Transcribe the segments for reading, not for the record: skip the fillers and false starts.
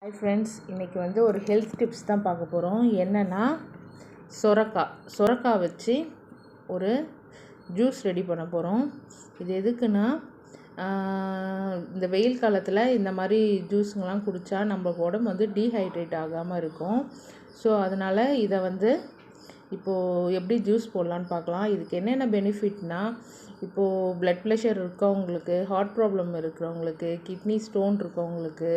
Hi friends, இன்றைக்கி வந்து ஒரு ஹெல்த் டிப்ஸ் தான் பார்க்க போகிறோம். என்னென்னா சொரக்காய் வச்சு ஒரு ஜூஸ் ரெடி பண்ண போகிறோம். இது எதுக்குன்னா, இந்த வெயில் காலத்தில் இந்த மாதிரி ஜூஸுங்கெலாம் குடித்தா நம்ம உடம்பு வந்து டீஹைட்ரேட் ஆகாமல் இருக்கும். ஸோ அதனால் இதை வந்து இப்போது எப்படி ஜூஸ் போடலான்னு பார்க்கலாம். இதுக்கு என்னென்ன பெனிஃபிட்னால், இப்போது ப்ளட் ப்ரெஷர் இருக்கவங்களுக்கு, ஹார்ட் ப்ராப்ளம் இருக்கிறவங்களுக்கு, கிட்னி ஸ்டோன் இருக்கவங்களுக்கு,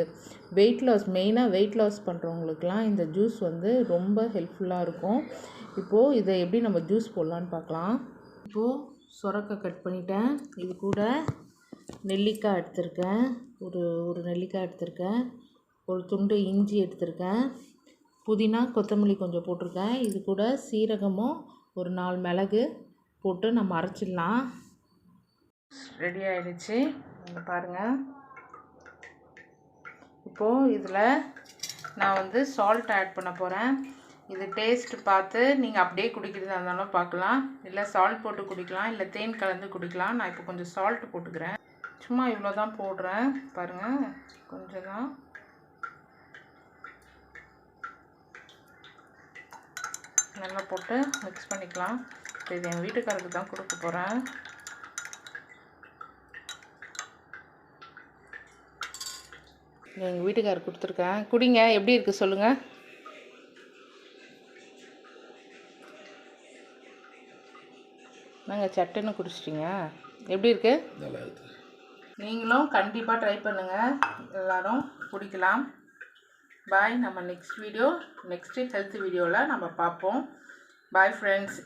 மெயினாக வெயிட் லாஸ் பண்ணுறவங்களுக்குலாம் இந்த ஜூஸ் வந்து ரொம்ப ஹெல்ப்ஃபுல்லாக இருக்கும். இப்போது இதை எப்படி நம்ம ஜூஸ் போடலான்னு பார்க்கலாம். இப்போது சொரக்காய் கட் பண்ணிட்டேன். இது கூட நெல்லிக்காய் எடுத்திருக்கேன், ஒரு நெல்லிக்காய் எடுத்திருக்கேன், ஒரு துண்டு இஞ்சி எடுத்திருக்கேன், புதினா கொத்தமல்லி கொஞ்சம் போட்டிருக்கேன். இது கூட சீரகமும் ஒரு 4 மிளகு போட்டு நம்ம அரைச்சிடலாம். ரெடி ஆகிடுச்சு, நீங்கள் பாருங்கள். இப்போது இதில் நான் வந்து சால்ட் ஆட் பண்ண போகிறேன். இது டேஸ்ட்டு பார்த்து நீங்கள் அப்படியே குடிக்கிறதா இருந்தாலும் பார்க்கலாம், இல்லை சால்ட் போட்டு குடிக்கலாம், இல்லை தேன் கலந்து குடிக்கலாம். நான் இப்போ கொஞ்சம் சால்ட்டு போட்டுக்கிறேன். சும்மா இவ்வளோ தான் போடுறேன், பாருங்கள். கொஞ்சம் தான் நல்லா போட்டு மிக்ஸ் பண்ணிக்கலாம். இப்போ இது என் வீட்டுக்காரருக்கு தான் கொடுக்க போகிறேன். எங்கள் வீட்டுக்காரருக்கு கொடுத்துருக்கேன். குடிங்க, எப்படி இருக்குது சொல்லுங்கள். நாங்கள் சட்டுன்னு குடிச்சிட்டிங்க, எப்படி இருக்குது? நல்லா இருக்குது. நீங்களும் கண்டிப்பாக ட்ரை பண்ணுங்கள், எல்லோரும் குடிக்கலாம். பாய். நம்ம நெக்ஸ்ட் ஹெல்த் வீடியோவில் நம்ம பார்ப்போம். Bye friends.